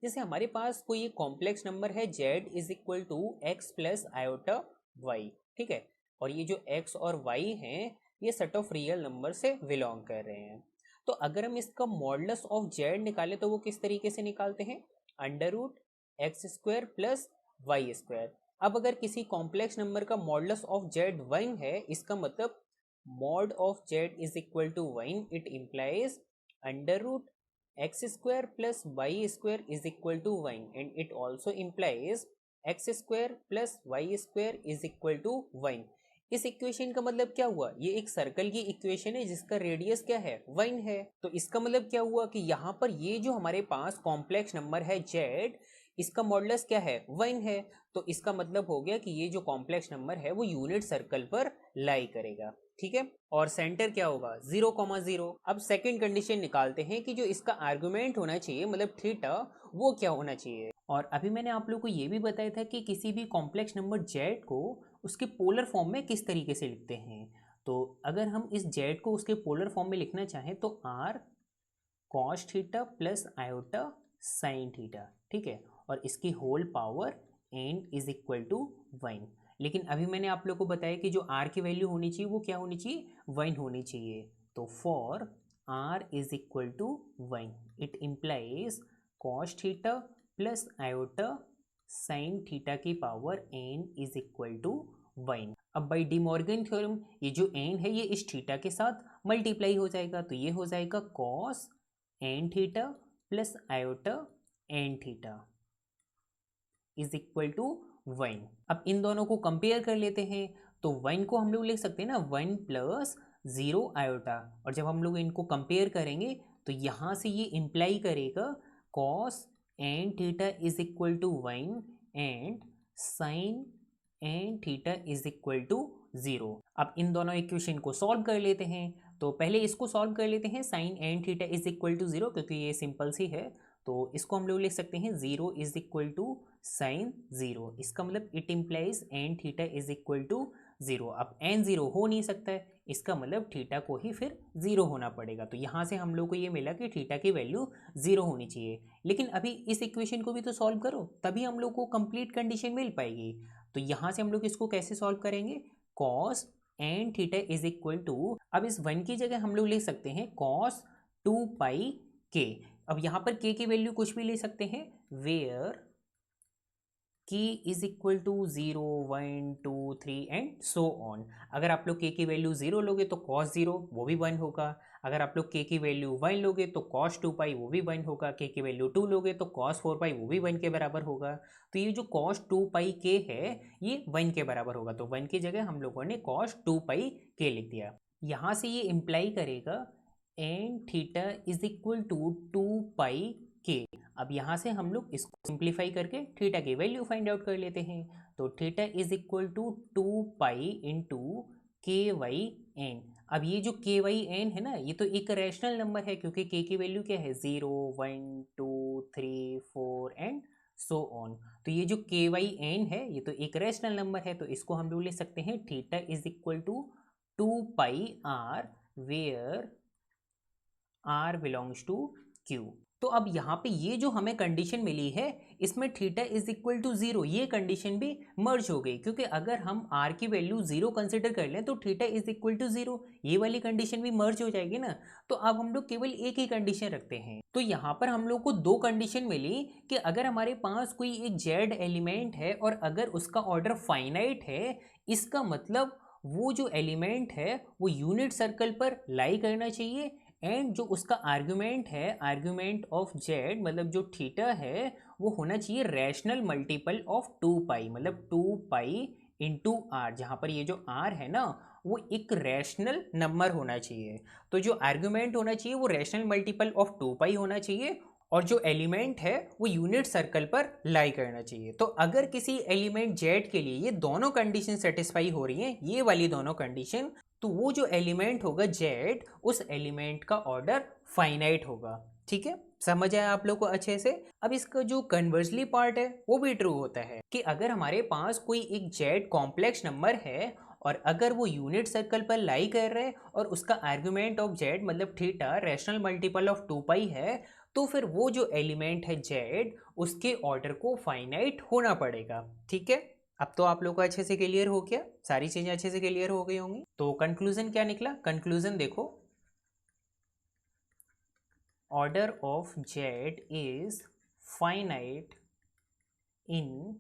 जैसे हमारे पास कोई एक कॉम्प्लेक्स नंबर है z is equal to x plus iota y, ठीक है, और ये जो x और y हैं ये सेट ऑफ रियल नंबर से बिलोंग कर रहे हैं। तो अगर हम इसका मॉडुलस ऑफ z निकालें तो वो किस तरीके से निकालते हैं, under root x square plus y square. अब अगर किसी कॉम्प्लेक्स नंबर का मॉडुलस ऑफ z 1 है, इसका मतलब mod of z is equal to 1, it implies under root x square plus y square is equal to 1 and it also implies x square plus y square is equal to 1। इस equation का मतलब क्या हुआ, ये एक circle की equation है जिसका रेडियस क्या है 1 है। तो इसका मतलब क्या हुआ कि यहाँ पर ये जो हमारे पास कॉम्प्लेक्स नंबर है z, इसका मॉडुलस क्या है 1 है, तो इसका मतलब हो गया कि ये जो कॉम्प्लेक्स नंबर है वो यूनिट सर्कल पर लाई करेगा, ठीक है। और सेंटर क्या होगा 0,0। अब सेकंड कंडीशन निकालते हैं कि जो इसका आर्गुमेंट होना चाहिए मतलब थीटा, वो क्या होना चाहिए। और अभी मैंने आप लोग को ये भी बताया था कि किसी भी कॉम्प्लेक्स नंबर z को उसके पोलर फॉर्म में किस तरीके से लिखते हैं। तो अगर हम इस z को उसके पोलर फॉर्म में लिखना चाहें तो r cos theta plus iota sine theta, ठीक है, और इसकी whole power n is equal to 1। लेकिन अभी मैंने आप लोग को बताया कि जो r की वैल्यू होनी चाहिए वो क्या होनी चाहिए 1 होनी चाहिए। तो for r is equal to 1 it implies cos theta plus iota sine theta की power n is equal to 1। अब बाई डिमॉर्गन थ्योरम ये जो n है ये इस थीटा के साथ मल्टीप्लाई हो जाएगा, तो ये हो जाएगा cos n theta plus iota n theta is equal to 1। अब इन दोनों को कंपेयर कर लेते हैं, तो 1 को हम लोग लिख सकते हैं ना 1 प्लस 0 आयोटा, और जब हम लोग इनको कंपेयर करेंगे तो यहाँ से ये इम्प्लाई करेगा cos n theta is equal to 1 and sine n theta is equal to 0। अब इन दोनों इक्वेशन को सॉल्व कर लेते हैं, तो पहले इसको सॉल्व कर लेते हैं sine n theta is equal to 0, क्योंकि ये सिंपल सी है। तो इसको हम लोग लिख सकते हैं 0 इज इक्वल टू साइन 0, इसका मतलब it implies n theta is equal to 0। अब n 0 हो नहीं सकता है, इसका मतलब थीटा को ही फिर 0 होना पड़ेगा। तो यहाँ से हम लोग को ये मिला कि थीटा की वैल्यू 0 होनी चाहिए। लेकिन अभी इस इक्वेशन को भी तो सॉल्व करो, तभी हम लोग को कंप्लीट कंडीशन मिल पाएगी। तो यहाँ से हम लोग इसको कैसे सॉल्व करेंगे, cos n theta is equal to, अब इस 1 की जगह हम लोग ले सकते हैं cos 2 पाई k। अब यहाँ पर k की वैल्यू कुछ भी ले सकते हैं, where k is equal to 0 1 2 3 and so on. अगर आप लोग k की वैल्यू 0 लोगे तो cos 0 वो भी 1 होगा, अगर आप लोग k की वैल्यू 1 लोगे तो cos 2 पाई वो भी 1 होगा, k की वैल्यू 2 लोगे तो cos 4 पाई वो भी 1 के बराबर होगा। तो ये जो cos 2 पाई k है ये 1 के बराबर होगा, तो 1 की जगह हम लोगों ने cos 2 पाई k लिख दिया। यहाँ से ये इम्प्लाई करेगा n theta is equal to 2 pi k। अब यहाँ से हम लोग इसको सिंप्लीफाई करके थीटा की वैल्यू फाइंड आउट कर लेते हैं। तो theta is equal to 2 pi into k y n. अब ये जो के वाई एन है ना, ये तो एक रैशनल नंबर है, क्योंकि के की वैल्यू क्या है 0 1 2 3 4 एंड सो ऑन। तो ये जो के वाई एन है ये तो एक रैशनल नंबर है, तो इसको हम लोग ले सकते हैं theta is equal to 2 pi r, where r belongs to Q. तो अब यहाँ पे ये जो हमें कंडीशन मिली है इसमें थीटा इज इक्वल टू 0 ये कंडीशन भी मर्ज हो गई, क्योंकि अगर हम r की वैल्यू 0 कंसिडर कर लें तो थीटा इज इक्वल टू 0 ये वाली कंडीशन भी मर्ज हो जाएगी ना। तो अब हम लोग केवल एक ही कंडीशन रखते हैं। तो यहाँ पर हम लोग को दो कंडीशन मिली कि अगर हमारे पास कोई एक z एलिमेंट है और अगर उसका ऑर्डर फाइनाइट है, इसका मतलब वो जो एलिमेंट है वो यूनिट सर्कल पर लाई करना चाहिए एंड जो उसका आर्ग्यूमेंट है, आर्ग्यूमेंट ऑफ जेड मतलब जो थीटा है वो होना चाहिए रैशनल मल्टीपल ऑफ 2 पाई, मतलब 2 पाई इंटू आर, जहाँ पर ये जो आर है ना वो एक रैशनल नंबर होना चाहिए। तो जो आर्ग्यूमेंट होना चाहिए वो रैशनल मल्टीपल ऑफ 2 पाई होना चाहिए और जो एलिमेंट है वो यूनिट सर्कल पर लाई करना चाहिए। तो अगर किसी एलिमेंट जेड के लिए ये दोनों कंडीशन सेटिस्फाई हो रही हैं, ये वाली दोनों कंडीशन, तो वो जो एलिमेंट होगा जेड, उस एलिमेंट का ऑर्डर फाइनाइट होगा। ठीक है, समझ आया आप लोग को अच्छे से। अब इसका जो कन्वर्सली पार्ट है वो भी ट्रू होता है कि अगर हमारे पास कोई एक जेड कॉम्प्लेक्स नंबर है और अगर वो यूनिट सर्कल पर लाई कर रहे हैं और उसका आर्गुमेंट ऑफ जेड मतलब थीटा रैशनल मल्टीपल ऑफ 2 पाई है, तो फिर वो जो एलिमेंट है जेड उसके ऑर्डर को फाइनाइट होना पड़ेगा। ठीक है, अब तो आप लोग को अच्छे से क्लियर हो गया, सारी चीजें अच्छे से क्लियर हो गई होंगी। तो कंक्लूजन क्या निकला? कंक्लूजन देखो, order of z is finite in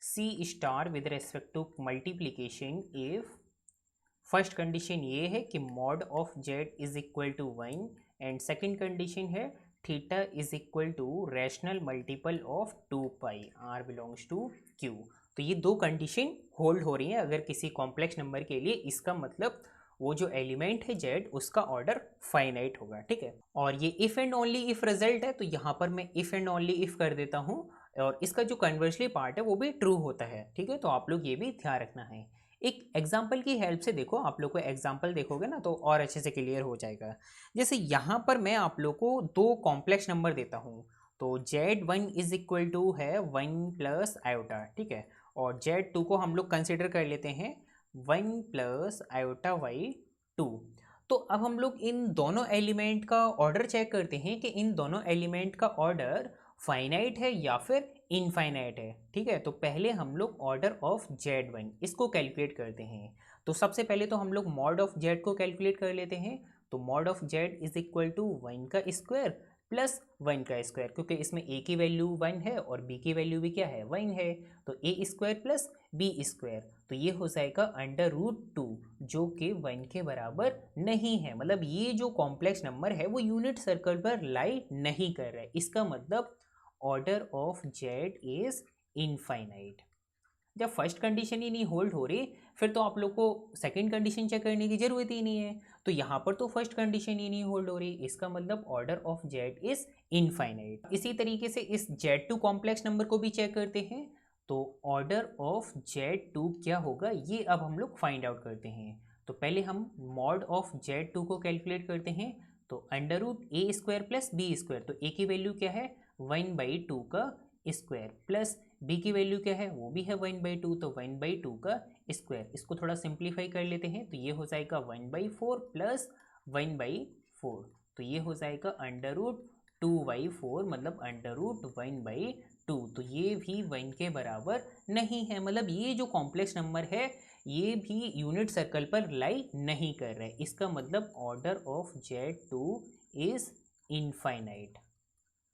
C star with respect to multiplication if first condition ये है कि mod of z is equal to 1 and second condition है theta is equal to rational multiple of 2 pi r belongs to Q. तो ये दो condition hold हो रही हैं अगर किसी कॉम्प्लेक्स नंबर के लिए, इसका मतलब वो जो एलिमेंट है जेड उसका ऑर्डर फाइनाइट होगा। ठीक है, और ये if and only if result है, तो यहाँ पर मैं इफ़ एंड ओनली इफ कर देता हूँ और इसका जो कन्वर्सली पार्ट है वो भी ट्रू होता है। ठीक है, तो आप लोग ये भी ध्यान रखना है। एक एग्जाम्पल की हेल्प से देखो, आप लोग को एग्जाम्पल देखोगे ना तो और अच्छे से क्लियर हो जाएगा। जैसे यहाँ पर मैं आप लोग को दो कॉम्प्लेक्स नंबर देता हूँ, तो Z1 इज इक्वल टू है 1 प्लस आयोटा। ठीक है, और Z2 को हम लोग कंसिडर कर लेते हैं 1 प्लस आयोटा बाई 2। तो अब हम लोग इन दोनों एलिमेंट का ऑर्डर चेक करते हैं कि इन दोनों एलिमेंट का ऑर्डर फाइनाइट है या फिर इनफाइनाइट है। ठीक है, तो पहले हम लोग ऑर्डर ऑफ Z1 इसको कैलकुलेट करते हैं। तो सबसे पहले तो हम लोग मॉड ऑफ Z को कैलकुलेट कर लेते हैं। तो mod of Z is equal to 1 का स्क्वायर प्लस 1 का स्क्वायर, क्योंकि इसमें A की वैल्यू 1 है और B की वैल्यू भी क्या है 1 है, तो A square plus B square, तो ये हो जाएगा अंडर रूट 2 जो कि 1 के बराबर नहीं है। मतलब ये जो कॉम्प्लेक्स नंबर है वो यूनिट सर्कल पर लाई नहीं कर रहा है, इसका मतलब order of z is infinite. जब फर्स्ट कंडीशन ही नहीं होल्ड हो रही फिर तो आप लोग को सेकंड कंडीशन चेक करने की जरूरत ही नहीं है। तो यहाँ पर तो फर्स्ट कंडीशन ही नहीं होल्ड हो रही, इसका मतलब order of z is infinite. इसी तरीके से इस Z2 कॉम्प्लेक्स नंबर को भी चेक करते हैं। तो ऑर्डर ऑफ Z2 क्या होगा ये अब हम लोग फाइंड आउट करते हैं। तो पहले हम मॉड ऑफ Z2 को कैलकुलेट करते हैं। तो अंडर रूट ए स्क्वायर प्लस बी स्क्वायर, तो ए की वैल्यू क्या है 1/2 का स्क्वायर प्लस b की वैल्यू क्या है वो भी है 1/2, तो 1/2 का स्क्वायर। इसको थोड़ा सिंप्लीफाई कर लेते हैं तो ये हो जाएगा 1/4 प्लस 1/4, तो ये हो जाएगा अंडर रूट 2/4 मतलब अंडर रूट 1/2। तो ये भी 1 के बराबर नहीं है, मतलब ये जो कॉम्प्लेक्स नंबर है ये भी यूनिट सर्कल पर लाई नहीं कर रहा है, इसका मतलब order of Z2 is infinite.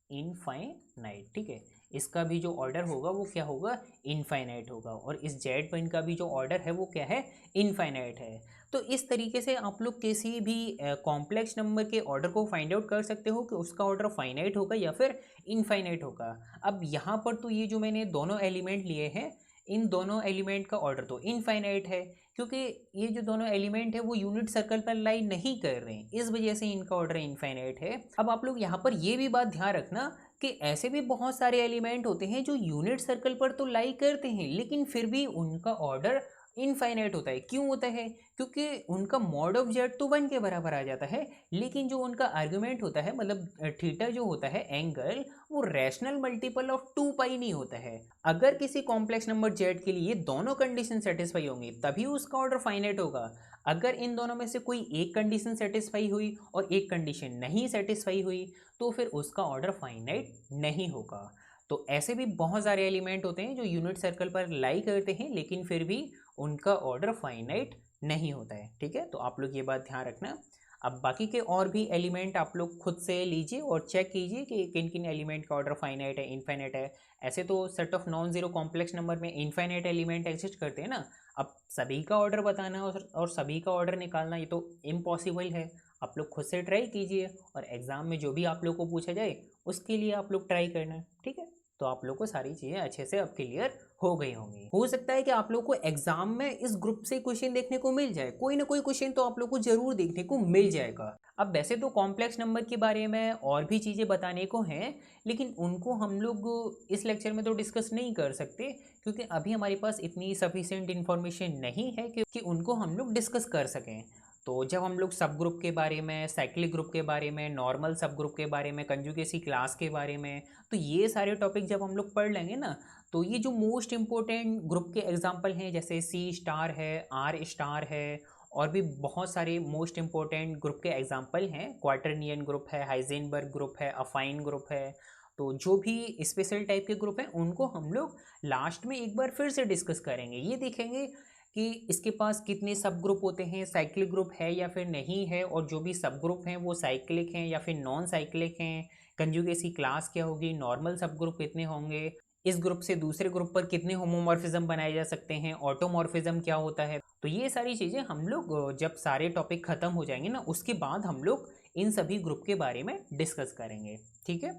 Infinite, ठीक है, इसका भी जो ऑर्डर होगा वो क्या होगा इनफाइनाइट होगा, और इस Z1 का भी जो ऑर्डर है वो क्या है इनफाइनाइट है। तो इस तरीके से आप लोग किसी भी कॉम्प्लेक्स नंबर के ऑर्डर को फाइंड आउट कर सकते हो कि उसका ऑर्डर फाइनाइट होगा या फिर इनफाइनाइट होगा। अब यहाँ पर तो ये जो मैंने दोनों एलिमेंट लिए हैं इन दोनों एलिमेंट का ऑर्डर तो इनफाइनाइट है, क्योंकि ये जो दोनों एलिमेंट है वो यूनिट सर्कल पर लाई नहीं कर रहे हैं, इस वजह से इनका ऑर्डर इनफाइनाइट है। अब आप लोग यहाँ पर ये भी बात ध्यान रखना कि ऐसे भी बहुत सारे एलिमेंट होते हैं जो यूनिट सर्कल पर तो लाई करते हैं लेकिन फिर भी उनका ऑर्डर इनफाइनाइट होता है। क्यों होता है? क्योंकि उनका मॉड ऑफ जेड तो 1 के बराबर आ जाता है, लेकिन जो उनका आर्गुमेंट होता है मतलब थीटा जो होता है एंगल, वो रैशनल मल्टीपल ऑफ 2 पाई नहीं होता है। अगर किसी कॉम्प्लेक्स नंबर जेड के लिए दोनों कंडीशन सेटिस्फाई होंगी तभी उसका ऑर्डर फाइनाइट होगा। अगर इन दोनों में से कोई एक कंडीशन सेटिस्फाई हुई और एक कंडीशन नहीं सेटिस्फाई हुई तो फिर उसका ऑर्डर फाइनाइट नहीं होगा। तो ऐसे भी बहुत सारे एलिमेंट होते हैं जो यूनिट सर्कल पर लाई करते हैं लेकिन फिर भी उनका ऑर्डर फाइनाइट नहीं होता है। ठीक है, तो आप लोग ये बात ध्यान रखना। अब बाकी के और भी एलिमेंट आप लोग खुद से लीजिए और चेक कीजिए कि किन किन एलिमेंट का ऑर्डर फाइनाइट है इनफाइनाइट है। ऐसे तो set of non zero complex number में इनफाइनाइट एलिमेंट एग्जिस्ट करते हैं ना। अब सभी का ऑर्डर बताना और सभी का ऑर्डर निकालना ये तो इम्पॉसिबल है, आप लोग खुद से ट्राई कीजिए और एग्ज़ाम में जो भी आप लोग को पूछा जाए उसके लिए आप लोग ट्राई करना, ठीक है। तो आप लोग को सारी चीज़ें अच्छे से अब क्लियर हो गई होंगी। हो सकता है कि आप लोग को एग्जाम में इस ग्रुप से क्वेश्चन देखने को मिल जाए, कोई ना कोई क्वेश्चन तो आप लोग को जरूर देखने को मिल जाएगा। अब वैसे तो कॉम्प्लेक्स नंबर के बारे में और भी चीज़ें बताने को हैं, लेकिन उनको हम लोग इस लेक्चर में तो डिस्कस नहीं कर सकते, क्योंकि अभी हमारे पास इतनी सफिशिएंट इन्फॉर्मेशन नहीं है कि उनको हम लोग डिस्कस कर सकें। तो जब हम लोग सब ग्रुप के बारे में, साइक्लिक ग्रुप के बारे में, नॉर्मल सब ग्रुप के बारे में, कंजुगेसी क्लास के बारे में, तो ये सारे टॉपिक जब हम लोग पढ़ लेंगे ना, तो ये जो मोस्ट इम्पोर्टेंट ग्रुप के एग्जाम्पल हैं जैसे सी स्टार है, आर स्टार है, और भी बहुत सारे मोस्ट इम्पोर्टेंट ग्रुप के एग्जाम्पल हैं, क्वार्टरनियन ग्रुप है, हाइजेनबर्ग ग्रुप है, अफाइन ग्रुप है, तो जो भी स्पेशल टाइप के ग्रुप हैं उनको हम लोग लास्ट में एक बार फिर से डिस्कस करेंगे। ये देखेंगे कि इसके पास कितने सब ग्रुप होते हैं, साइक्लिक ग्रुप है या फिर नहीं है, और जो भी सब ग्रुप हैं वो साइक्लिक हैं या फिर नॉन साइक्लिक हैं, कंजुगेसी क्लास क्या होगी, नॉर्मल सब ग्रुप कितने होंगे, इस ग्रुप से दूसरे ग्रुप पर कितने होमोमॉर्फिज्म बनाए जा सकते हैं, ऑटोमॉर्फिज्म क्या होता है। तो ये सारी चीज़ें हम लोग जब सारे टॉपिक ख़त्म हो जाएंगे ना, उसके बाद हम लोग इन सभी ग्रुप के बारे में डिस्कस करेंगे, ठीक है।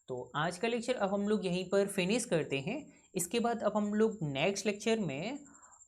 तो आज का लेक्चर अब हम लोग यहीं पर फिनिश करते हैं। इसके बाद अब हम लोग नेक्स्ट लेक्चर में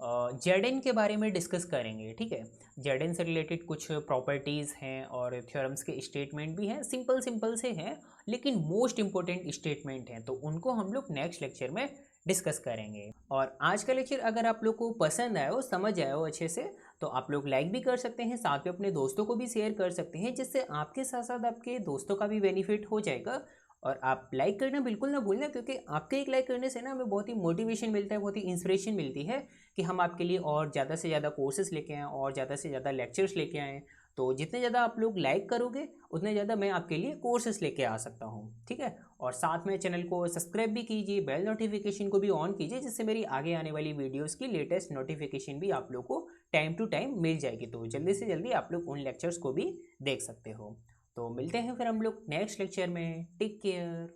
जेड के बारे में डिस्कस करेंगे, ठीक है। जेड से रिलेटेड कुछ प्रॉपर्टीज़ हैं और थ्योरम्स के स्टेटमेंट भी हैं, सिंपल सिंपल से हैं लेकिन मोस्ट इंपॉर्टेंट स्टेटमेंट हैं, तो उनको हम लोग नेक्स्ट लेक्चर में डिस्कस करेंगे। और आज का लेक्चर अगर आप लोग को पसंद आया हो, समझ आया हो अच्छे से, तो आप लोग लाइक भी कर सकते हैं, साथ में अपने दोस्तों को भी शेयर कर सकते हैं, जिससे आपके साथ साथ आपके दोस्तों का भी बेनिफिट हो जाएगा। और आप लाइक करना बिल्कुल ना भूलना, क्योंकि आपके एक लाइक करने से ना हमें बहुत ही मोटिवेशन मिलता है, बहुत ही इंस्पिरेशन मिलती है कि हम आपके लिए और ज़्यादा से ज़्यादा कोर्सेज लेके आएँ और ज़्यादा से ज़्यादा लेक्चर्स लेके आएँ। तो जितने ज़्यादा आप लोग लाइक करोगे उतने ज़्यादा मैं आपके लिए कोर्सेज लेके आ सकता हूँ, ठीक है। और साथ में चैनल को सब्सक्राइब भी कीजिए, बेल नोटिफिकेशन को भी ऑन कीजिए, जिससे मेरी आगे आने वाली वीडियोज़ की लेटेस्ट नोटिफिकेशन भी आप लोग को टाइम टू टाइम मिल जाएगी। तो जल्दी से जल्दी आप लोग उन लेक्चर्स को भी देख सकते हो। तो मिलते हैं फिर हम लोग नेक्स्ट लेक्चर में। Take care.